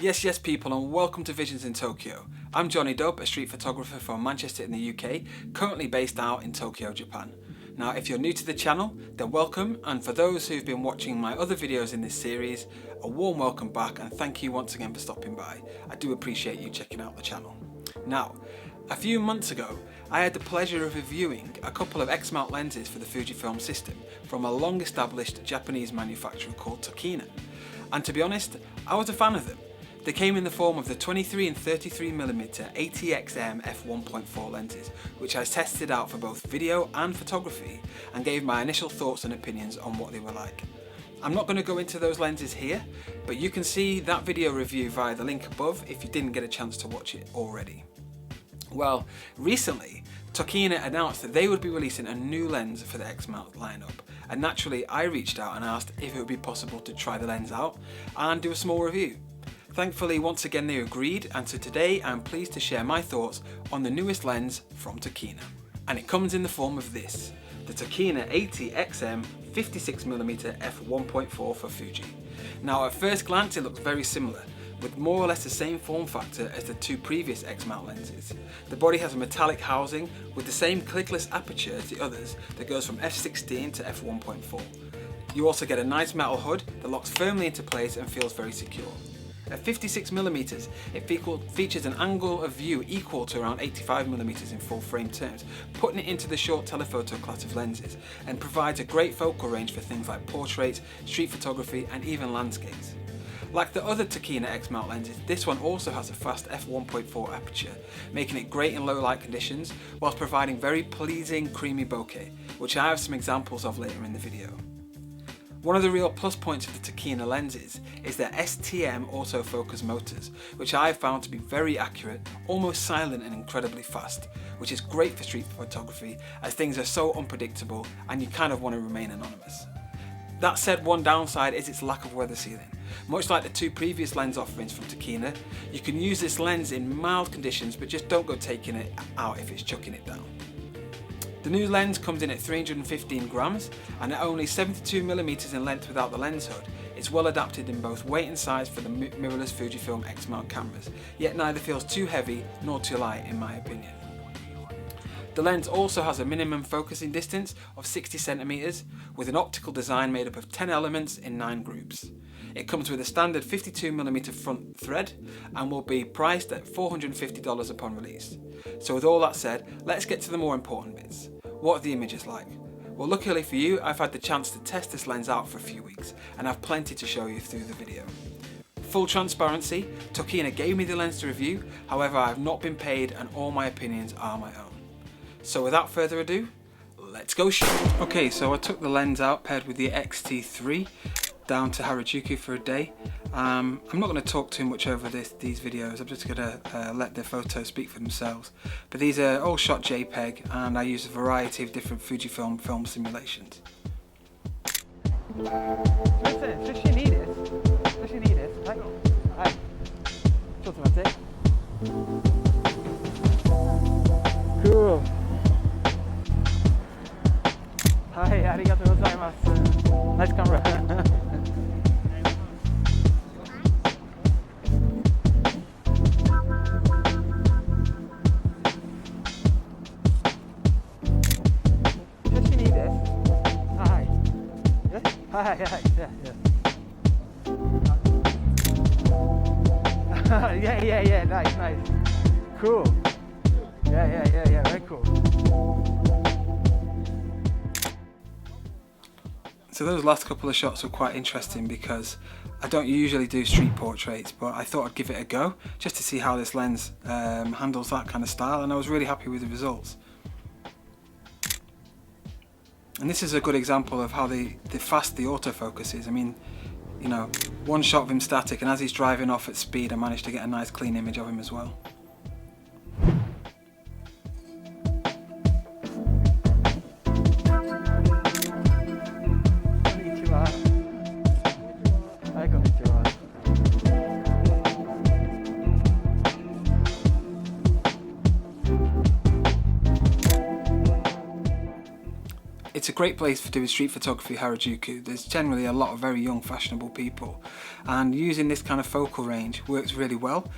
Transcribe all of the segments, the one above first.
Yes people, and welcome to Visions in Tokyo. I'm Johnny Dubb, a street photographer from Manchester in the UK, currently based out in Tokyo, Japan. Now if you're new to the channel, then welcome, and for those who've been watching my other videos in this series, a warm welcome back and thank you once again for stopping by. I do appreciate you checking out the channel. Now, a few months ago, I had the pleasure of reviewing a couple of X-Mount lenses for the Fujifilm system from a long-established Japanese manufacturer called Tokina. And to be honest, I was a fan of them. They came in the form of the 23 and 33mm atx-m f1.4 lenses, which I tested out for both video and photography and gave my initial thoughts and opinions on what they were like. I'm not going to go into those lenses here, but you can see that video review via the link above if you didn't get a chance to watch it already. Well, recently, Tokina announced that they would be releasing a new lens for the X-Mount lineup, and naturally I reached out and asked if it would be possible to try the lens out and do a small review. Thankfully, once again they agreed, and so today I'm pleased to share my thoughts on the newest lens from Tokina. And it comes in the form of this, the Tokina atx-m 56mm f1.4 for Fuji. Now at first glance it looks very similar, with more or less the same form factor as the two previous X-Mount lenses. The body has a metallic housing with the same clickless aperture as the others that goes from f16 to f1.4. You also get a nice metal hood that locks firmly into place and feels very secure. At 56mm, it features an angle of view equal to around 85mm in full frame terms, putting it into the short telephoto class of lenses, and provides a great focal range for things like portraits, street photography and even landscapes. Like the other Tokina X-Mount lenses, this one also has a fast f1.4 aperture, making it great in low light conditions, whilst providing very pleasing creamy bokeh, which I have some examples of later in the video. One of the real plus points of the Tokina lenses is their STM autofocus motors, which I have found to be very accurate, almost silent and incredibly fast, which is great for street photography as things are so unpredictable and you kind of want to remain anonymous. That said, one downside is its lack of weather sealing. Much like the two previous lens offerings from Tokina, you can use this lens in mild conditions, but just don't go taking it out if it's chucking it down. The new lens comes in at 315 grams and at only 72mm in length without the lens hood. It's well adapted in both weight and size for the mirrorless Fujifilm X-Mount cameras, yet neither feels too heavy nor too light in my opinion. The lens also has a minimum focusing distance of 60cm with an optical design made up of 10 elements in 9 groups. It comes with a standard 52mm front thread and will be priced at $450 upon release. So with all that said, let's get to the more important bits. What are the images like? Well, luckily for you, I've had the chance to test this lens out for a few weeks and have plenty to show you through the video. Full transparency, Tokina gave me the lens to review, however I have not been paid and all my opinions are my own. So without further ado, let's go shoot. Okay, so I took the lens out paired with the XT-3 down to Harajuku for a day. I'm not going to talk too much over these videos, I'm just going to let the photos speak for themselves. But these are all shot JPEG and I use a variety of different Fujifilm film simulations. Cool. はい、ありがとうございます。ナイスカメラ。写真いいです。はい。はいはいはい。Yeah, nice. Cool. Yeah, very cool. So those last couple of shots were quite interesting because I don't usually do street portraits, but I thought I'd give it a go just to see how this lens handles that kind of style, and I was really happy with the results. And this is a good example of how fast the autofocus is. I mean, you know, one shot of him static, and as he's driving off at speed I managed to get a nice clean image of him as well. it's a great place for doing street photography, Harajuku. There's generally a lot of very young, fashionable people, and using this kind of focal range works really well.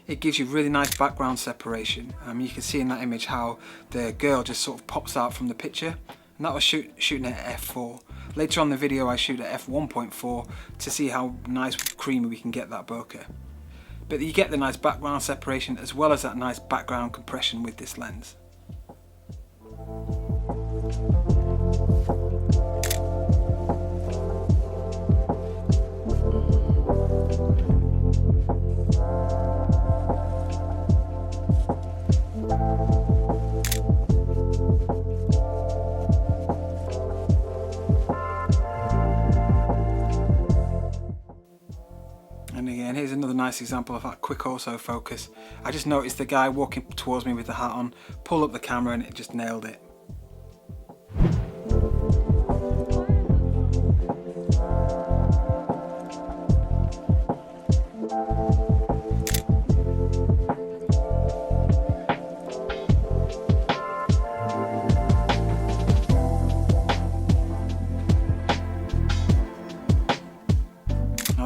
It gives you really nice background separation. You can see in that image how the girl just sort of pops out from the picture, and that was shooting at f4. Later on in the video I shoot at f1.4 to see how nice creamy we can get that bokeh. But you get the nice background separation as well as that nice background compression with this lens. And again, here's another nice example of that quick autofocus. I just noticed the guy walking towards me with the hat on, pulled up the camera and it just nailed it.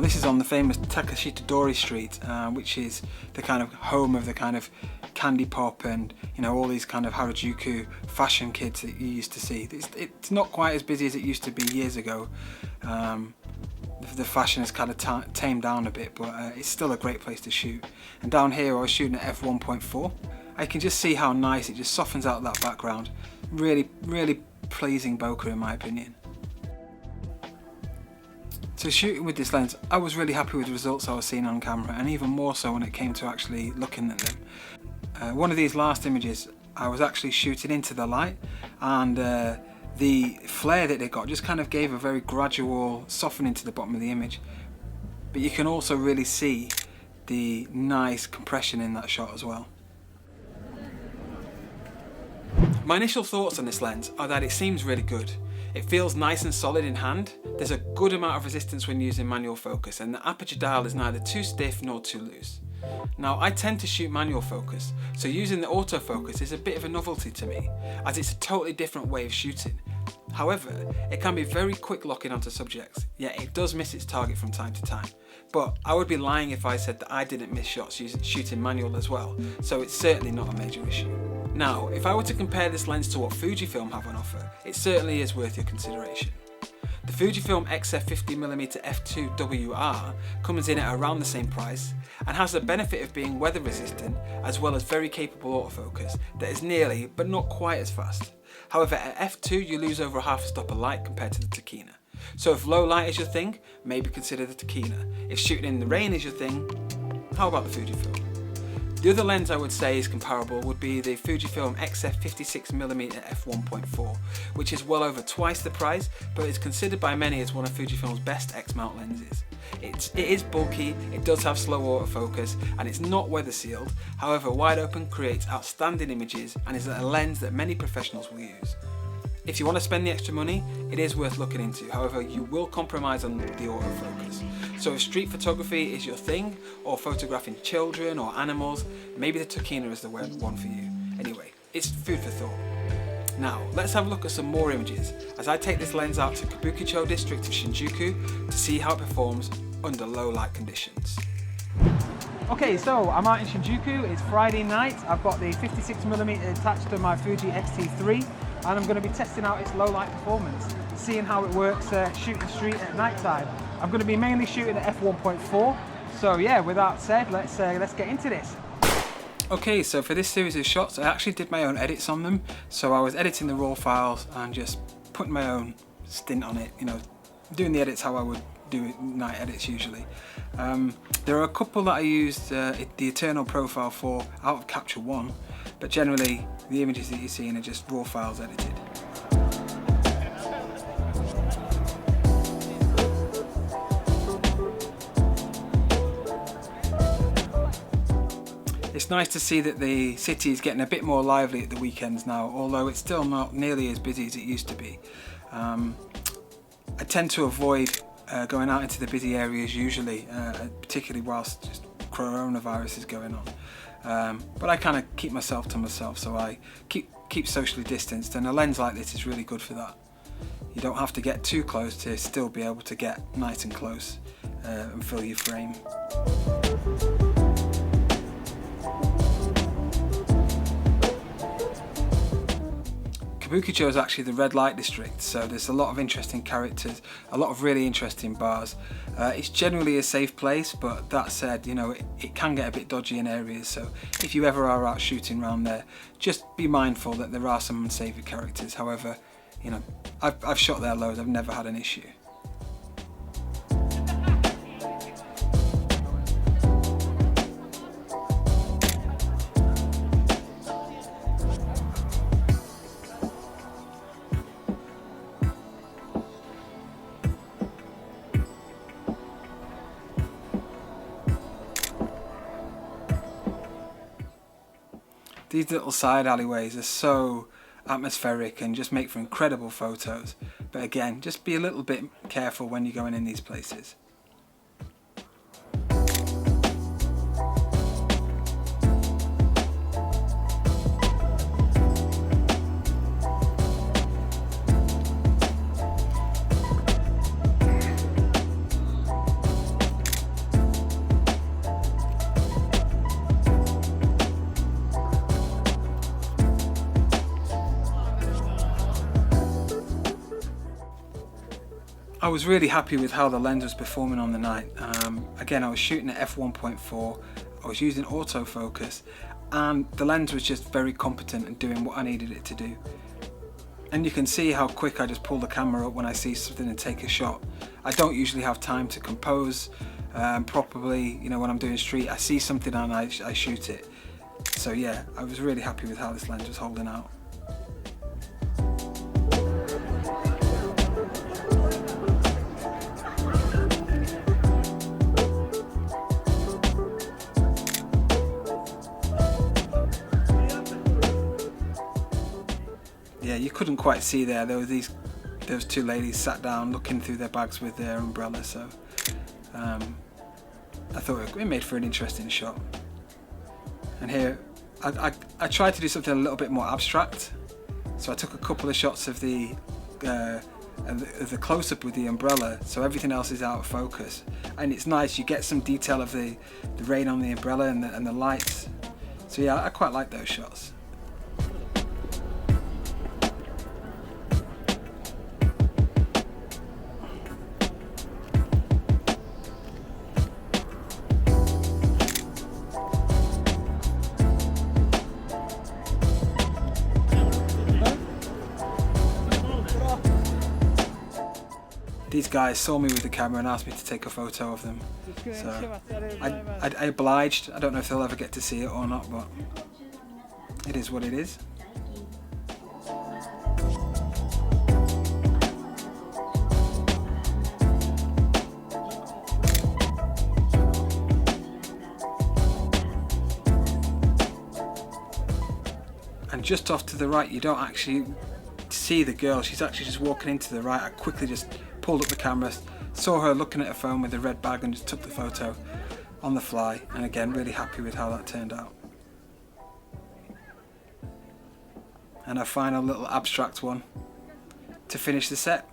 This is on the famous Takashitadori Street, which is the kind of home of the kind of candy pop and, you know, all these kind of Harajuku fashion kids that you used to see. It's not quite as busy as it used to be years ago. The fashion has kind of tamed down a bit, but it's still a great place to shoot. And down here I was shooting at f1.4. I can just see how nice it just softens out that background. Really, really pleasing bokeh in my opinion. So shooting with this lens, I was really happy with the results I was seeing on camera, and even more so when it came to actually looking at them. One of these last images, I was actually shooting into the light, and the flare that it got just kind of gave a very gradual softening to the bottom of the image. But you can also really see the nice compression in that shot as well. My initial thoughts on this lens are that it seems really good. It feels nice and solid in hand. There's a good amount of resistance when using manual focus, and the aperture dial is neither too stiff nor too loose. Now, I tend to shoot manual focus, so using the autofocus is a bit of a novelty to me, as it's a totally different way of shooting. However, it can be very quick locking onto subjects, yet it does miss its target from time to time. But I would be lying if I said that I didn't miss shots shooting manual as well, so it's certainly not a major issue. Now, if I were to compare this lens to what Fujifilm have on offer, it certainly is worth your consideration. The Fujifilm XF50mm f2.WR comes in at around the same price and has the benefit of being weather resistant as well as very capable autofocus that is nearly but not quite as fast. However, at f2 you lose over half a stop of light compared to the Tokina. So if low light is your thing, maybe consider the Tokina. If shooting in the rain is your thing, how about the Fujifilm? The other lens I would say is comparable would be the Fujifilm XF56mm f1.4, which is well over twice the price, but is considered by many as one of Fujifilm's best X-mount lenses. It is bulky, it does have slow autofocus, and it's not weather sealed. However, wide open creates outstanding images and is a lens that many professionals will use. If you want to spend the extra money, it is worth looking into. However, you will compromise on the autofocus. So if street photography is your thing, or photographing children or animals, maybe the Tokina is the one for you. Anyway, it's food for thought. Now, let's have a look at some more images as I take this lens out to Kabukicho district of Shinjuku to see how it performs under low light conditions. Okay, so I'm out in Shinjuku, it's Friday night. I've got the 56mm attached to my Fuji X-T3, and I'm going to be testing out its low light performance, seeing how it works shooting street at night time. I'm going to be mainly shooting at f1.4, so yeah, with that said, let's get into this. Okay, so for this series of shots, I actually did my own edits on them. So I was editing the raw files and just putting my own stint on it, you know, doing the edits how I would do night edits usually. There are a couple that I used the Eternal profile for out of Capture One, but generally the images that you're seeing are just raw files edited. It's nice to see that the city is getting a bit more lively at the weekends now, although it's still not nearly as busy as it used to be. I tend to avoid going out into the busy areas usually, particularly whilst just coronavirus is going on. But I kind of keep myself to myself, so I keep socially distanced, and a lens like this is really good for that. You don't have to get too close to still be able to get nice and close and fill your frame. Kabukicho is actually the red light district, so there's a lot of interesting characters, a lot of really interesting bars. It's generally a safe place, but that said, you know, it can get a bit dodgy in areas, so if you ever are out shooting around there, just be mindful that there are some unsavoury characters. However, you know, I've shot there loads, I've never had an issue. These little side alleyways are so atmospheric and just make for incredible photos. But again, just be a little bit careful when you're going in these places. I was really happy with how the lens was performing on the night. Again, I was shooting at f1.4, I was using autofocus, and the lens was just very competent and doing what I needed it to do. And you can see how quick I just pull the camera up when I see something and take a shot. I don't usually have time to compose properly, you know, when I'm doing street. I see something and I shoot it. So yeah, I was really happy with how this lens was holding out. Yeah, you couldn't quite see there. There were those two ladies sat down looking through their bags with their umbrella, so I thought it made for an interesting shot. And here I tried to do something a little bit more abstract, so I took a couple of shots of the close-up with the umbrella, so everything else is out of focus, and it's nice. You get some detail of the rain on the umbrella and the lights. So yeah, I quite like those shots. These guys saw me with the camera and asked me to take a photo of them, so I obliged. I don't know if they'll ever get to see it or not, but it is what it is. And just off to the right, you don't actually see the girl. She's actually just walking into the right. I quickly just pulled up the camera, saw her looking at her phone with the red bag, and just took the photo on the fly. And again, really happy with how that turned out. And a final little abstract one to finish the set.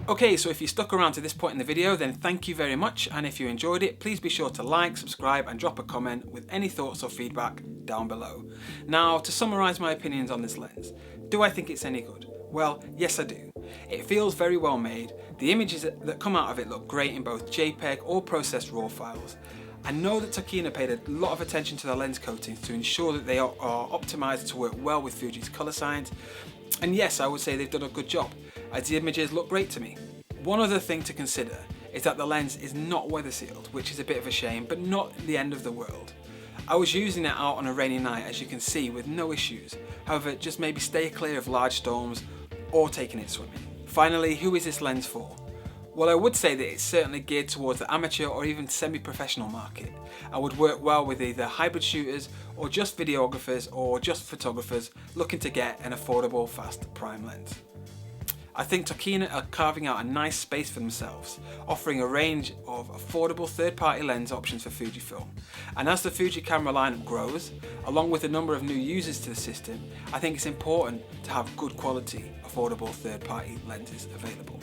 Okay, so if you stuck around to this point in the video, then thank you very much, and if you enjoyed it, please be sure to like, subscribe and drop a comment with any thoughts or feedback down below. Now, to summarise my opinions on this lens, do I think it's any good? Well, yes I do. It feels very well made, the images that come out of it look great in both JPEG or processed RAW files. I know that Tokina paid a lot of attention to the lens coatings to ensure that they are optimised to work well with Fuji's colour science, and yes, I would say they've done a good job, as the images look great to me. One other thing to consider is that the lens is not weather sealed, which is a bit of a shame, but not the end of the world. I was using it out on a rainy night, as you can see, with no issues. However, just maybe stay clear of large storms or taking it swimming. Finally, who is this lens for? Well, I would say that it's certainly geared towards the amateur or even semi-professional market, and would work well with either hybrid shooters or just videographers or just photographers looking to get an affordable, fast prime lens. I think Tokina are carving out a nice space for themselves, offering a range of affordable third-party lens options for Fujifilm. And as the Fuji camera lineup grows, along with the number of new users to the system, I think it's important to have good quality, affordable third-party lenses available.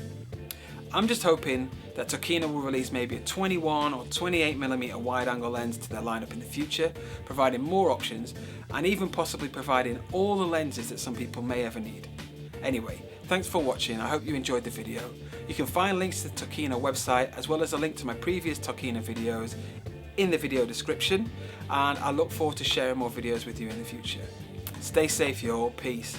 I'm just hoping that Tokina will release maybe a 21 or 28mm wide-angle lens to their lineup in the future, providing more options and even possibly providing all the lenses that some people may ever need. Anyway, thanks for watching. I hope you enjoyed the video. You can find links to the Tokina website as well as a link to my previous Tokina videos in the video description, and I look forward to sharing more videos with you in the future. Stay safe, y'all. Peace.